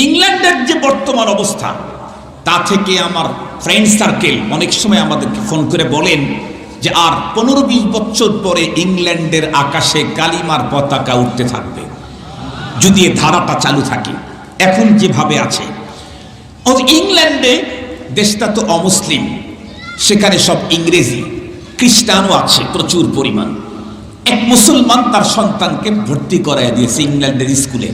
ইংল্যান্ডের যে বর্তমান অবস্থা, তা থেকে আমার ফ্রেন্ড সার্কেল অনেক সময় আমাদেরকে ফোন করে বলেন যে আর 15-20 বছর পরে ইংল্যান্ডের আকাশে কালিমার পতাকা উঠতে থাকবে, যদি এ ধারাটা চালু থাকে এখন যেভাবে আছে। ইংল্যান্ডে দেশটা তো অমুসলিম, সেখানে সব ইংরেজি, খ্রিস্টানও আছে প্রচুর পরিমাণ। এক মুসলমান তার সন্তানকে ভর্তি করায় দিয়েছে ইংল্যান্ডের স্কুলে।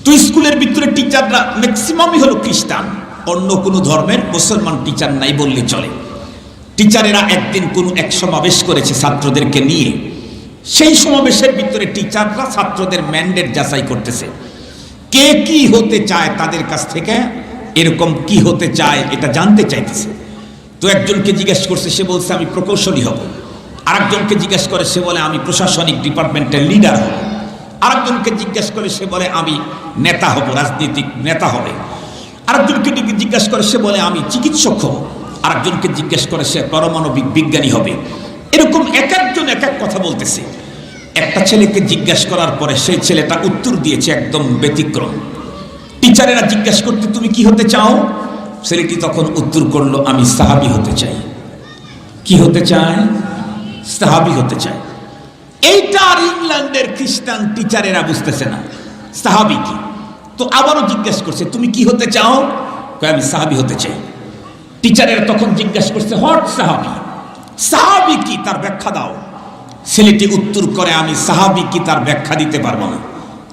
তো স্কুলের ভিতরে টিচাররা ম্যাক্সিমামই হলো খ্রিস্টান, অন্য কোনো ধর্মের মুসলমান টিচার নাই বললে চলে। টিচারেরা একদিন কোনো এক সমাবেশ করেছে ছাত্রদেরকে নিয়ে। সেই সমাবেশের ভিতরে টিচাররা ছাত্রদের ম্যান্ডেট যাচাই করতেছে, কে কি হতে চায় তাদের কাছ থেকে, এরকম কি হতে চায় এটা জানতে চাইতেছে। তো একজনকে জিজ্ঞেস করছে, সে বলছে আমি প্রকৌশলী হব। আরেকজনকে জিজ্ঞেস করে, সে বলে আমি প্রশাসনিক ডিপার্টমেন্টের লিডার হব। আরেকজনকে জিজ্ঞেস করে, সে বলে আমি নেতা হব, রাজনৈতিক নেতা হবে। আরেকজনকে জিজ্ঞেস করে, সে বলে আমি চিকিৎসক হব। আরেকজনকে জিজ্ঞেস করে, সে পারমাণবিক বিজ্ঞানী হবে। এরকম এক একজন এক এক কথা বলতেছে। একটা ছেলেকে জিজ্ঞেস করার পরে সেই ছেলেটা উত্তর দিয়েছে একদম ব্যতিক্রম। টিচারেরা জিজ্ঞেস করতে, তুমি কি হতে চাও? ছেলেটি তখন উত্তর করলো, আমি সাহাবী হতে চাই। কি হতে চায়? সাহাবী হতে চায়। এইটা আর ইংল্যান্ডের খ্রিস্টান টিচারেরা বুঝতেছে না সাহাবী কি। তো আবারও জিজ্ঞেস করছে, তুমি কি হতে চাও? আমি সাহাবী হতে চাই। টিচারেরা তখন জিজ্ঞেস করছে, হোয়াট সাহাবী? সাহাবী কি তার ব্যাখ্যা দাও। ছেলেটি উত্তর করে, আমি সাহাবী কি তার ব্যাখ্যা দিতে পারবো না।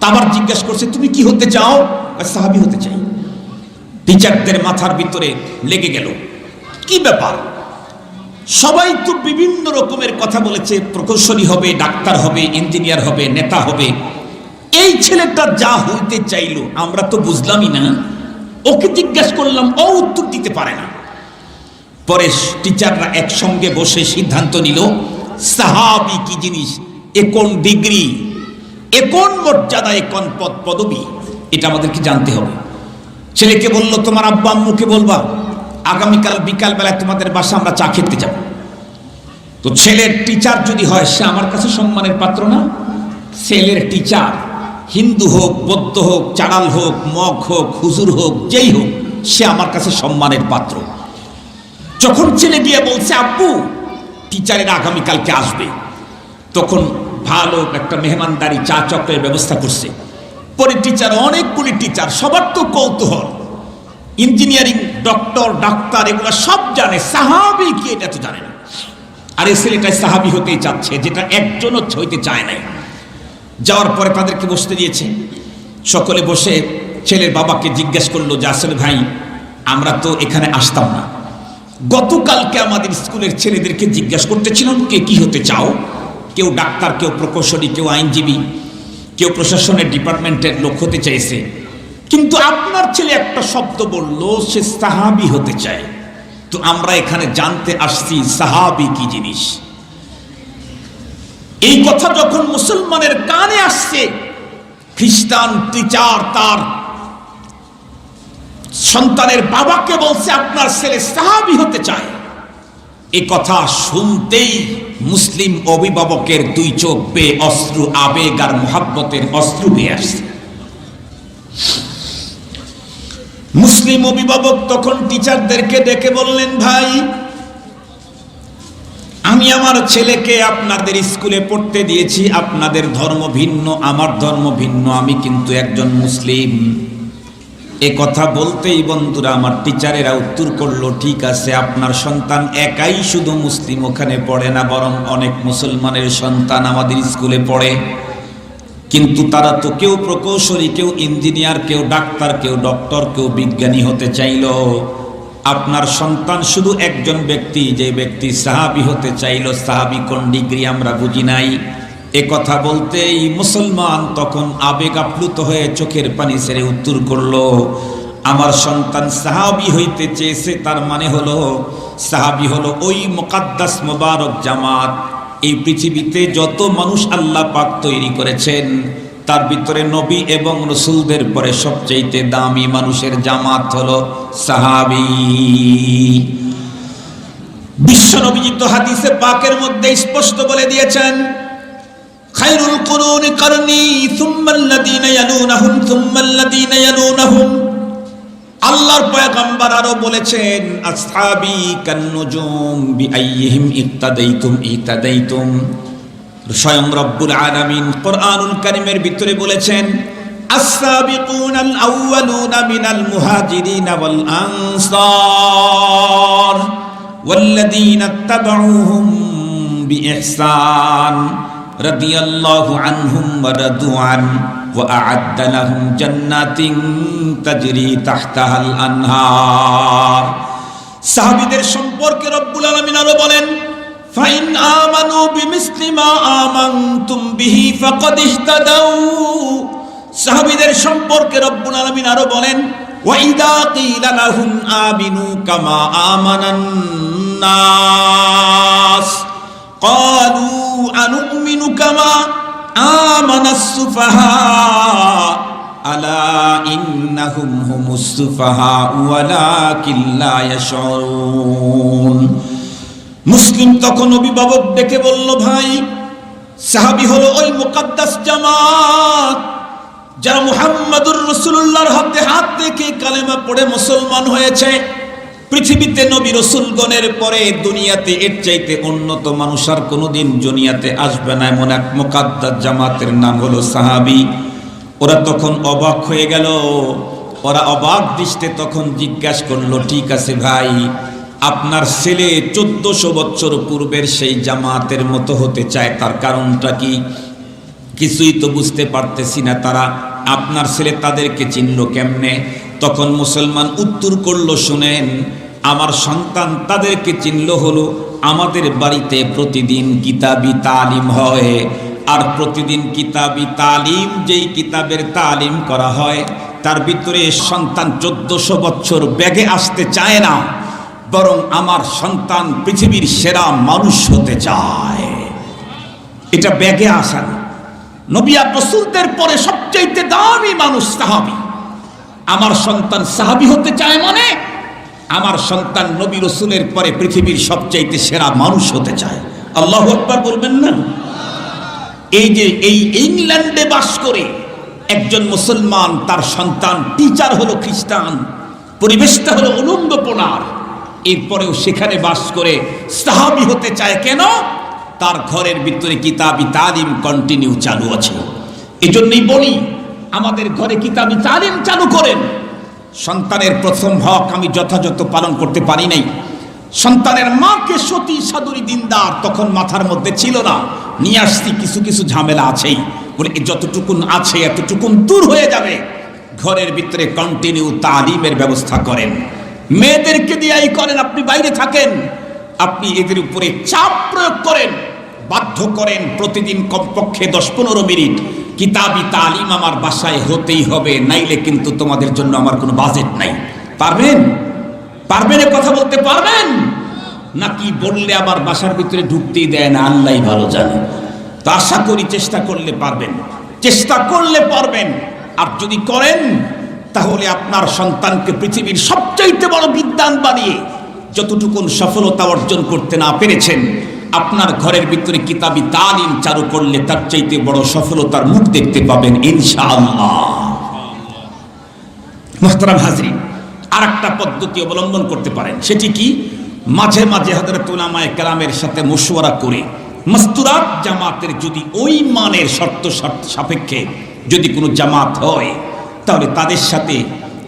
আবার জিজ্ঞেস করছে, তুমি কি হতে চাও? সাহাবী হতে চাই। টিচারদের মাথার ভিতরে লেগে গেল, কি ব্যাপার? সবাই তো বিভিন্ন রকমের কথা বলেছে, প্রকৌশলী হবে, ডাক্তার হবে, ইঞ্জিনিয়ার হবে, নেতা হবে। এই ছেলেটা যা হইতে চাইলো আমরা তো বুঝলামই না। ওকে জিজ্ঞেস করলাম, ও উত্তর দিতে পারে না। পরে টিচাররা একসঙ্গে বসে সিদ্ধান্ত নিল, সাহাবী কি জিনিস, এ কোন ডিগ্রি, এ কোন মর্যাদা, এ কোন পদ পদবী, এটা আমাদেরকে জানতে হবে। ছেলেকে বলল, তোমার আব্বা আম্মুকে বলবা আগামীকাল বিকাল বেলায় তোমাদের বাসা আমরা চা খেতে যাব। তো ছেলের টিচার যদি হয়, সে আমার কাছে সম্মানের পাত্র না? ছেলের টিচার হিন্দু হোক, বৌদ্ধ হোক, চাড়াল হোক, মগ হোক, হুজুর হোক, যেই হোক, সে আমার কাছে সম্মানের পাত্র। যখন ছেলে গিয়ে বলছে, আব্বু টিচারেরা আগামীকালকে আসবে, তখন ভালো একটা মেহমানদারি চা চক্রের ব্যবস্থা করছে। পরে টিচার, অনেকগুলি টিচার, সবার তো কৌতূহল, ইঞ্জিনিয়ারিং, ডক্টর, ডাক্তার এগুলো সব জানে, সাহাবী কি এটা তো জানে না। আর এই ছেলেটাই সাহাবী হতেই চাচ্ছে, যেটা একজনও হইতে চায় নাই। যাওয়ার পরে তাদেরকে বসতে দিয়েছে। সকলে বসে ছেলের বাবাকে জিজ্ঞেস করলো যে, আসলে ভাই আমরা তো এখানে আসতাম না, গতকালকে আমাদের স্কুলের ছেলেদেরকে জিজ্ঞাসা করতেছিলাম কে কি হতে চাও। কেউ ডাক্তার, কেউ প্রকৌশলী, কেউ আইনজীবী, কেউ প্রশাসনের ডিপার্টমেন্টের লোক হতে চাইছে, কিন্তু আপনার ছেলে একটা শব্দ বলল, সে সাহাবী হতে চায়। তো আমরা এখানে জানতে আসছি সাহাবী কি জিনিস। এই কথা যখন মুসলমানের কানে আসছে, খ্রিস্টান টিচার তার সন্তানের বাবাকে বলছে, আপনার ছেলে সাহাবী হতে চায়। এই কথা শুনতেই মুসলিম অভিভাবকের দুই চোখ বেয়ে অশ্রু, আবেগ আর মুহাব্বতের অশ্রু বেয়ে আসছে। মুসলিম অভিভাবক তখন টিচারদেরকে ডেকে বললেন, ভাই আমি আমার ছেলেকে আপনাদের স্কুলে পড়তে দিয়েছি, আপনাদের ধর্ম ভিন্ন, আমার ধর্ম ভিন্ন, আমি কিন্তু একজন মুসলিম। এ কথা বলতেই বন্ধুরা আমার টিচারেরা উত্তর করলো, ঠিক আছে, আপনার সন্তান একাই শুধু মুসলিম ওখানে পড়ে না, বরং অনেক মুসলমানের সন্তান আমাদের স্কুলে পড়ে, কিন্তু তারা তো কেউ প্রকৌশলী, কেউ ইঞ্জিনিয়ার, কেউ ডাক্তার, কেউ ডক্টর, কেউ বিজ্ঞানী হতে চাইল। আপনার সন্তান শুধু একজন ব্যক্তি, যে ব্যক্তি সাহাবী হতে চাইল। সাহাবী কোন ডিগ্রি আমরা বুঝি নাই। এ কথা বলতেই মুসলমান তখন আবেগ আপ্লুত হয়ে চোখের পানি ছেড়ে উত্তর করলো, আমার সন্তান সাহাবী হইতে চেয়েছে, তার মানে হলো সাহাবী হলো ওই মুকাদ্দাস মুবারক জামাত। এই পৃথিবীতে যত মানুষ আল্লাহ পাক তৈরি করেছেন, তার ভিতরে নবী এবং রাসূলদের পরে সবচেয়ে দামি মানুষের জামাত হলো সাহাবী। বিশ্ব নবী তো হাদিসে পাকের মধ্যে স্পষ্ট বলে দিয়েছেন, খায়রুল কুরুনি করনি সুম্মাল্লাযীনা ইয়ালুনাহুম সুম্মাল্লাযীনা ইয়ালুনাহুম। আল্লাহর পয়গম্বর আরো বলেছেন আসহাবি কান্নুজুম বিআইয়িহিম ইক্তাদাইতুম ইহতাদাইতুম। স্বয়ং রব্বুল আলামিন কোরআনুল কারীমের ভিতরে বলেছেন আস-সাবিকুনাল আউয়ালুনা মিনাল মুহাজিরিনা ওয়াল আনসার ওয়াল্লাযীনা ইত্তাবাউহুম বিইহসান রাদিয়াল্লাহু আনহুম ওয়া রাদু আন ওয়া আ'আদ্দা লাহুম জান্নাতিন তাজরি তাহতাহাল আনহার। সাহাবীদের সম্পর্কে রব্বুল আলামিন আরো বলেন ফাইন আমানু বিমিসলি মা আমানতুম বিহি ফাকাদ ইহতাদাউ। সাহাবীদের সম্পর্কে রব্বুল আলামিন আরো বলেন ওয়া ইযা কিলা লাহুম আমিনু কামা আমানান নাস ক্বালু আনুমিনু কামা আমানাস সুফাহা আলা ইন্নাহুম হুমুস সুফাহা ওয়ালাকিন লা ইয়াশউরুন। মুসলিম তখন অভিভাবক ডেকে বলল ভাই, সাহাবী হলো ওই মুকদ্দাস জামাত যারা মুহাম্মাদুর রাসূলুল্লাহর হাতে হাত রেখে কালেমা পড়ে মুসলমান হয়েছে। পৃথিবীতে নবী রাসূলগণের পরে দুনিয়াতে এর চাইতে উন্নত মানুষ আর কোনোদিন দুনিয়াতে আসবে না, এমন এক মুকদ্দাস জামাতের নাম হলো সাহাবী। ওরা তখন অবাক হয়ে গেল। ওরা অবাক দৃষ্টে তখন জিজ্ঞাসা করলো, ঠিক আছে ভাই, আপনার ছেলে 1400 বছর পূর্বের সেই জামাতের মতো হতে চায়, তার কারণটা কি? কিছুই তো বুঝতে পারতেছি না তারা। আপনার ছেলে তাদেরকে চিনল কেমনে? তখন মুসলমান উত্তর করলো, শুনেন, আমার সন্তান তাদেরকে চিনল হলো আমাদের বাড়িতে প্রতিদিন কিতাবি তালিম হয়, আর প্রতিদিন কিতাবি তালিম, যেই কিতাবের তালিম করা হয় তার ভিতরে সন্তান 1400 বছর ব্যাগে আসতে চায় না, বরং আমার সন্তান পৃথিবীর সেরা মানুষ হতে চায়। এটা ব্যাগে আসা না। নবী আর রাসূলদের পরে সবচেয়ে দামি মানুষ সাহাবী। আমার সন্তান সাহাবী হতে চায় মানে আমার সন্তান নবী রাসূলের পরে পৃথিবীর সবচেয়ে সেরা মানুষ হতে চায়। আল্লাহু আকবার বলবেন না? এই যে এই ইংল্যান্ডে বাস করে একজন মুসলমান, তার সন্তান টিচার হলো খ্রিস্টান, পরিবেশটা হলো উলঙ্গপনার, এরপরেও সেখানে বাস করে সাহাবী হতে চায় কেন? তার ঘরের ভিতরে কিতাবি তালিম কন্টিনিউ চালু আছে। এজন্যই বলি আমাদের ঘরে কিতাবি তালিম চালু করেন। সন্তানের প্রথম হক আমি যথাযথ পালন করতে পারি নাই। সন্তানের মাকে সতী সাদরী দিনদার তখন মাথার মধ্যে ছিল না, নিয়ে আসছি, কিছু কিছু ঝামেলা আছেই, বলে যতটুকুন আছে এতটুকুন দূর হয়ে যাবে। ঘরের ভিতরে কন্টিনিউ তালিমের ব্যবস্থা করেন। মেয়েদেরকে দিয়েই করেন, আপনি বাইরে থাকেন, আপনি এদের উপরে চাপ প্রয়োগ করেন, বাধ্য করেন প্রতিদিন কমপক্ষে 10-15 মিনিট কিতাবি তালিম আমার বাসায় হতেই হবে, নাইলে কিন্তু তোমাদের জন্য আমার কোনো বাজেট নাই। পারবেন? পারবেন? কথা বলতে পারবেন নাকি? বললে আবার বাসার ভিতরে ঢুকতেই দেয় না, আল্লাহই ভালো জানে। তো আশা করি চেষ্টা করলে পারবেন, চেষ্টা করলে পারবেন। আর যদি করেন তাহলে আপনার সন্তানকে পৃথিবীর সবচাইতে বড় বিদ্বান বানিয়ে যতটুকুন সফলতা অর্জন করতে না পেরেছেন, আপনার ঘরের ভিতরে কিতাবি তালিম চালু করলে তার চাইতে বড় সফলতার মুখ দেখতে পাবেন ইনশাআল্লাহ। মুহতারাম হাজরিন, আর একটা পদ্ধতি অবলম্বন করতে পারেন। সেটি কি? মাঝে মাঝে হযরত উলামায়ে কেরামের সাথে মশওয়ারা করে মাস্তুরাত জামাতের যদি ওই মানের শর্ত সাপেক্ষে যদি কোনো জামাত হয়, তাহলে তাদের সাথে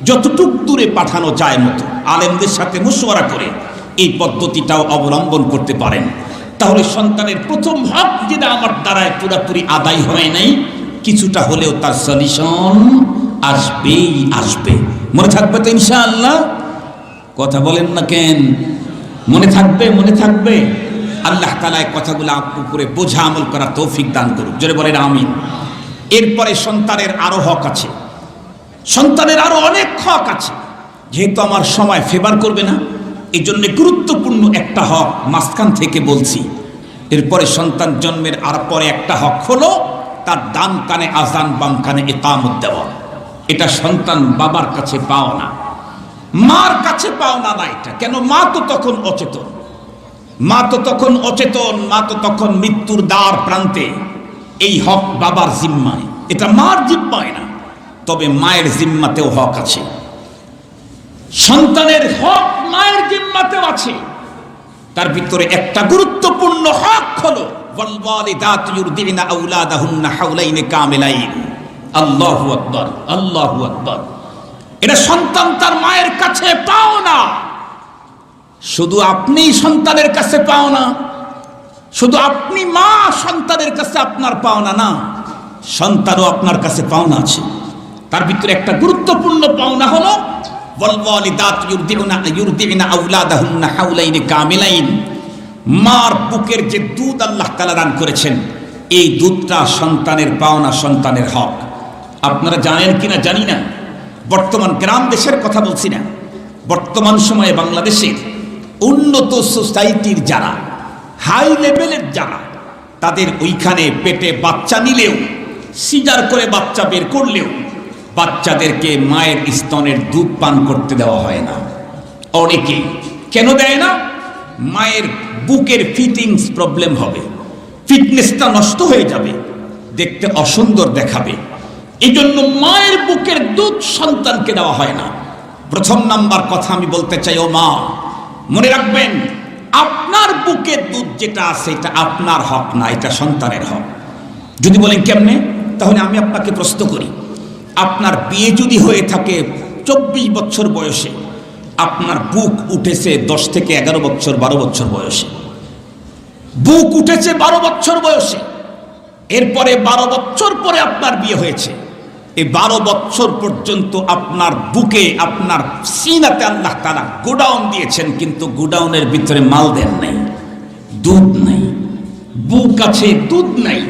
যতটুক দূরে পাঠানো যায় মতো আলেমদের সাথে মশওয়ারা করে এই পদ্ধতিটাও অবলম্বন করতে পারেন। তাহলে সন্তানের প্রথম হক যেটা আমার দ্বারায় পুরোপুরি আদায় হয় নাই, কিছুটা হলেও তার সলিউশন আসবেই আসবে। মনে থাকবে তো ইনশাআল্লাহ? কথা বলেন না কেন? মনে থাকবে? মনে থাকবে। আল্লাহ তাআলা এই কথাগুলো আপনার উপরে বোঝা আমল করার তৌফিক দান করুন। জোরে বলেন আমিন। এরপরে সন্তানের আরো হক আছে, সন্তানের আরো অনেক হক আছে। যেহেতু আমার সময় ফেভার করবে না, এই জন্য গুরুত্বপূর্ণ একটা হক মাঝখান থেকে বলছি। এরপরে সন্তান জন্মের আর পরে একটা হক হলো তার ডান কানে আজান, বাম কানে ইকামত দেওয়া। এটা সন্তান বাবার কাছে পাও না, মার কাছে পাও না। না, এটা কেন? মা তো তখন অচেতন, মা তো তখন অচেতন, মা তো তখন মৃত্যুর দ্বার প্রান্তে। এই হক বাবার জিম্মায়, এটা মার জিম্মায় না, তবে মায়ের জিম্মাতেও হক আছে। সন্তানের হক মায়ের জিম্মাতেও আছে। তার ভিতরে একটা গুরুত্বপূর্ণ হক হলো ওয়াল ওয়ালিদাতু ইউরদিনা আওলাদাহুন্না হাওলাইনি কামিলাইন। আল্লাহু আকবার, আল্লাহু আকবার। এটা সন্তান তার মায়ের কাছে পাও না। শুধু আপনি সন্তানের কাছে পাও না, শুধু আপনি মা সন্তানের কাছে আপনার পাওনা না, সন্তানও আপনার কাছে পাওনা আছে। তার ভিতরে একটা গুরুত্বপূর্ণ পাওনা হলো ওয়াল ওয়ালিদাতু ইউরদিনা আওলাদাহুন্না হাওলাইনি কামিলাইন। মার বুকের যে দুধ আল্লাহ তাআলা দান করেছেন, এই দুধটা সন্তানের পাওনা, সন্তানের হক। আপনারা জানেন কিনা জানি না, বর্তমান গ্রাম দেশের কথা বলছি না, বর্তমান সময়ে বাংলাদেশের উন্নত সোসাইটির যারা, হাই লেভেলের যারা, তাদের ওইখানে পেটে বাচ্চা নিলেও, সিজার করে বাচ্চা বের করলেও বাচ্চাদেরকে মায়ের স্তনের দুধ পান করতে দেওয়া হয় না। অনেকে কেন দেয় না? মায়ের বুকের ফিটিংস প্রবলেম হবে, ফিটনেসটা নষ্ট হয়ে যাবে, দেখতে অসুন্দর দেখাবে। এই জন্য মায়ের বুকের দুধ সন্তানকে দেওয়া হয় না। প্রথম নাম্বার কথা আমি বলতে চাই, ও মা, মনে রাখবেন, আপনার বুকের দুধ যেটা আছে এটা আপনার হক না, এটা সন্তানের হক। যদি বলেন কেমনে, তাহলে আমি আপনাকে প্রশ্ন করি, আপনার বিয়ে যদি হয়ে থাকে 24 বছর বয়সে, আপনার বুক উঠেছে 10 থেকে 11 বছর 12 বছর বয়সে, বুক উঠেছে 12 বছর বয়সে, এরপরে 12 বছর পরে আপনার বিয়ে হয়েছে। এই 12 বছর পর্যন্ত আপনার বুকে, আপনার সিনাতে আল্লাহ তাআলা গোডাউন দিয়েছেন, কিন্তু গোডাউনের ভিতরে মাল দেন নাই, দুধ নাই। বুক আছে, দুধ নাই।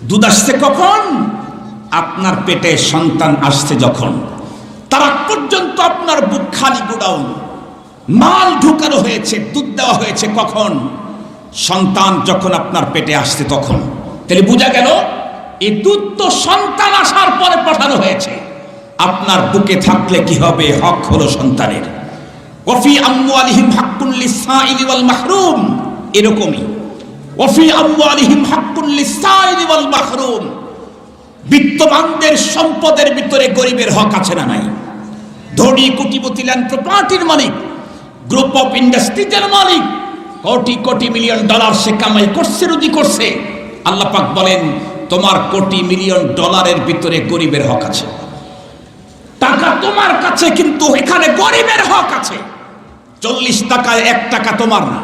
দুধ আসছে কখন? আপনার পেটে সন্তান আসছে যখন। তার আগ পর্যন্ত আপনার বুক খালি, গোডাউন, মাল ঢুকানো হয়েছে, দুধ দেওয়া হয়েছে কখন? সন্তান যখন আপনার পেটে আসছে তখন। তাহলে বোঝা গেল এই দুধ তো সন্তান আসার পরে পাঠানো হয়েছে। আপনার বুকে থাকলে কি হবে? হক হলো সন্তানের। ওয়াফি আমওয়ালিহিম হাক্কুন লিসাইলি ওয়াল মাহরুম, এরকমই ওয়াফি আমওয়ালিহিম হাক্কুন লিসাইলি ওয়াল মাহরুম। বিত্তবানদের সম্পদের ভিতরে গরিবের হক আছে না নাই? ধনী কোটিপতি ল্যান্ড প্রপার্টির মালিক, group of ইন্ডাস্ট্রিজের Malik, crore crore million dollar সে কামাই করছে, রুজি করছে। আল্লাহ পাক বলেন, তোমার কোটি মিলিয়ন ডলারের ভিতরে গরিবের হক আছে। টাকা তোমার কাছে, কিন্তু এখানে গরিবের হক আছে। 40 টাকায় 1 টাকা তোমার না,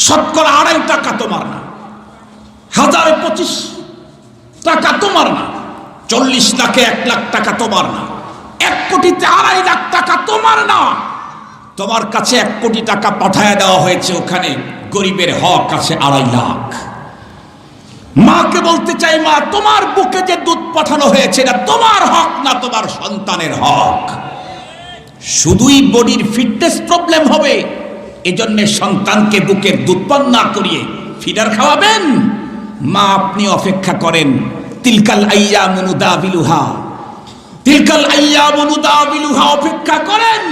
শতকরা 2.5 টাকা তোমার না, 1025 টাকা তোমার না, 40 লাখে 1 লাখ টাকা তোমার না, 1 কোটিতে 2.5 লাখ টাকা তোমার না। তোমার কাছে 1 কোটি টাকা পাঠায় দেওয়া হয়েছে, ওখানে গরিবের হক আছে 2.5 লাখ। মাকে বলতে চাই, মা, তোমার বুকে যে দুধ পাঠানো হয়েছে এটা তোমার হক না, তোমার সন্তানের হক। শুধুই বডির ফিটনেস প্রবলেম হবে, এজন্য সন্তানকে বুকের দুধ পান না করিয়ে ফিডার খাওয়াবেন? মা, আপনি অপেক্ষা করেন। তিলকাল আইয়ামু নুদাবিলুহা, তিলকাল আইয়ামু নুদাবিলুহা, অপেক্ষা করেন।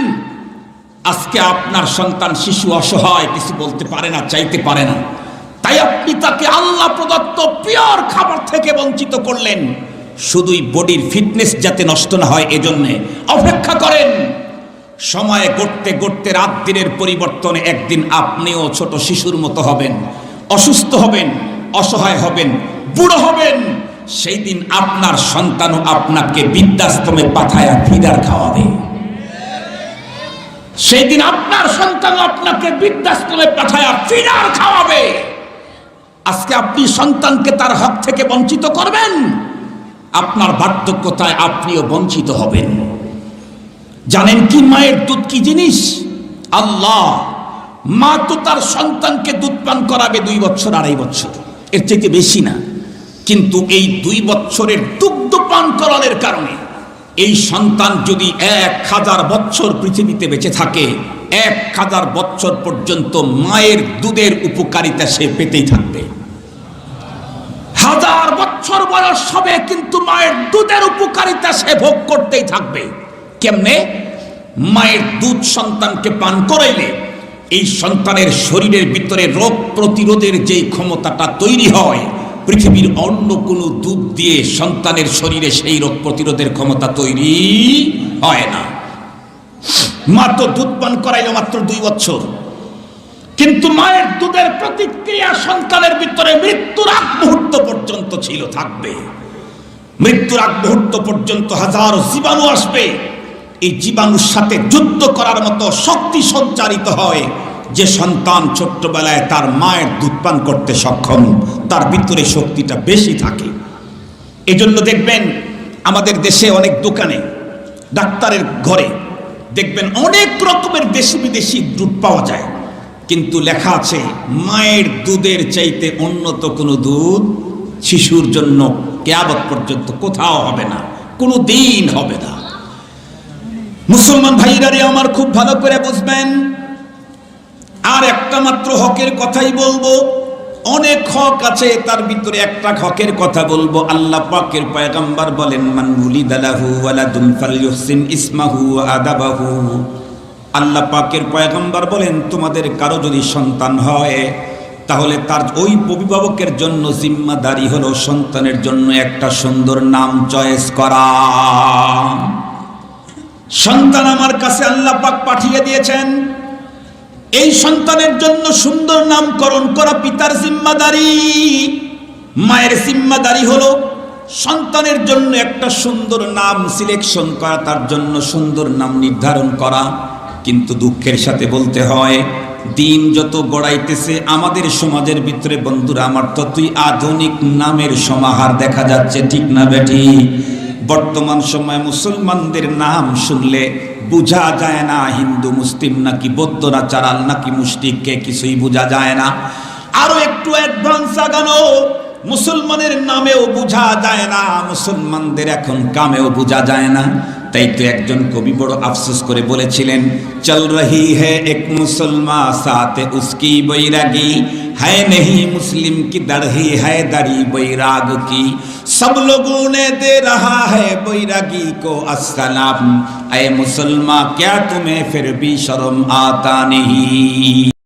আজকে আপনার সন্তান শিশু, অসহায়, কিছু বলতে পারে না, চাইতে পারে না, তাই আপনি তাকে আল্লাহ প্রদত্ত পিওর খাবার থেকে বঞ্চিত করলেন। শুধুই বডির ফিটনেস যাতে নষ্ট না হয় এজন্যে অপেক্ষা করেন। সময় গড়তে গড়তে রাত দিনের পরিবর্তনে একদিন আপনিও ছোট শিশুর মতো হবেন, অসুস্থ হবেন, অসহায় হবেন, বুড়ো হবেন। সেই দিন আপনার সন্তানও আপনাকে বৃদ্ধাশ্রমে পাঠায়া ফিডার খাওয়াবে। সেই দিন আপনার সন্তানও আপনাকে বৃদ্ধাশ্রমে পাঠায়া ফিডার খাওয়াবে। আজকে আপনি সন্তানকে তার হক থেকে বঞ্চিত করবেন, আপনার বার্ধক্যতায় আপনিও বঞ্চিত হবেন। জানেন কি মায়ের দুধ কি জিনিস? আল্লাহ, মা তো তার সন্তানকে দুধ পান করাবে 2 বছর 2.5 বছর, এর চাইতে বেশি না। কিন্তু এই 2 বছরের দুগ্ধ পান করানোর কারণে এই সন্তান যদি 1000 বছর পৃথিবীতে বেঁচে থাকে, 1000 বছর পর্যন্ত মায়ের দুধের উপকারিতা সে পেতেই থাকবে। 1000 বছর বয়স হবে, কিন্তু মায়ের দুধের উপকারিতা সে ভোগ করতেই থাকবে। কেমনে? মায়ের দুধ সন্তানকে পান করাইলে এই সন্তানের শরীরের ভিতরে রোগ প্রতিরোধের যে ক্ষমতাটা তৈরি হয়, পৃথিবীর অন্য কোনো দুধ দিয়ে সন্তানের শরীরে সেই রোগ প্রতিরোধের ক্ষমতা তৈরি হয় না। মা তো দুধ পান করাইল মাত্র 2 বছর, কিন্তু মায়ের দুধের প্রতিক্রিয়া সন্তানের ভিতরে মৃত্যুর আগ মুহূর্ত পর্যন্ত ছিল, থাকবে। মৃত্যুর আগ মুহূর্ত পর্যন্ত হাজারো জীবাণু আসবে, এই জীবাণুর সাথে যুদ্ধ করার মতো শক্তি সঞ্চারিত হয় যে সন্তান ছোট্টবেলায় তার মায়ের দুধ পান করতে সক্ষম, তার ভিতরে শক্তিটা বেশি থাকে। এজন্য দেখবেন আমাদের দেশে অনেক দোকানে, ডাক্তারের ঘরে দেখবেন অনেক রকমের দেশি বিদেশি দুধ পাওয়া যায়, কিন্তু লেখা আছে মায়ের দুধের চাইতে উন্নত কোনো দুধ শিশুর জন্য কিয়ামত পর্যন্ত কোথাও হবে না, কোনো দিন হবে না। মুসলমান ভাইরা রে আমার, খুব ভালো করে বুঝবেন। আর একটা মাত্র হকের কথাই বলবো, অনেক হক আছে, তার ভিতরে একটা হকের কথা বলবো। আল্লাহ পাকের পয়গম্বর বলেন, মান উলিদা লাহু ওয়ালাদুন ফালইউহসিন ইসমাহু ওয়া আদাবাহু। আল্লাহ পাকের পয়গম্বর বলেন, তোমাদের কারো যদি সন্তান হয় তাহলে তার ওই অভিভাবকের জন্য জিম্মাদারি হলো সন্তানের জন্য একটা সুন্দর নাম চয়েস করা। সন্তান আমার কাছে আল্লাহ পাক পাঠিয়ে দিয়েছেন, এই সন্তানের জন্য সুন্দর নামকরণ করা পিতার জিম্মাদারি। মায়ের জিম্মাদারি হলো সন্তানের জন্য একটা সুন্দর নাম সিলেকশন করা, তার জন্য সুন্দর নাম নির্ধারণ করা। কিন্তু দুঃখের সাথে বলতে হয়, দিন যত গড়াইতেছে আমাদের সমাজের ভিতরে বন্ধুরা আমার, ততই আধুনিক নামের সমাহার দেখা যাচ্ছে, ঠিক না বেঠি? বর্তমান সময়ে মুসলমানদের নাম শুনলে বোঝা যায় না হিন্দু মুসলিম নাকি বৌদ্ধ না চারাল নাকি মুশরিক, কে কিছুই বোঝা যায় না। আরো একটু অ্যাডভান্স আগানো, মুসলমানের নামেও বোঝা যায় না, মুসলমানদের এখন কামেও বোঝা যায় না। তাই তো একজন কবি বড় আফসোস করে বলেছিলেন, চল রহি হ্যায় এক মুসলমান সাথে উসকি বৈরাগী, है नहीं मुस्लिम की दरही है दरी बैराग की, सब लोगों ने दे रहा है बैरागी को अस्सलाम, ऐ मुसलमान क्या तुम्हें फिर भी शर्म आता नहीं।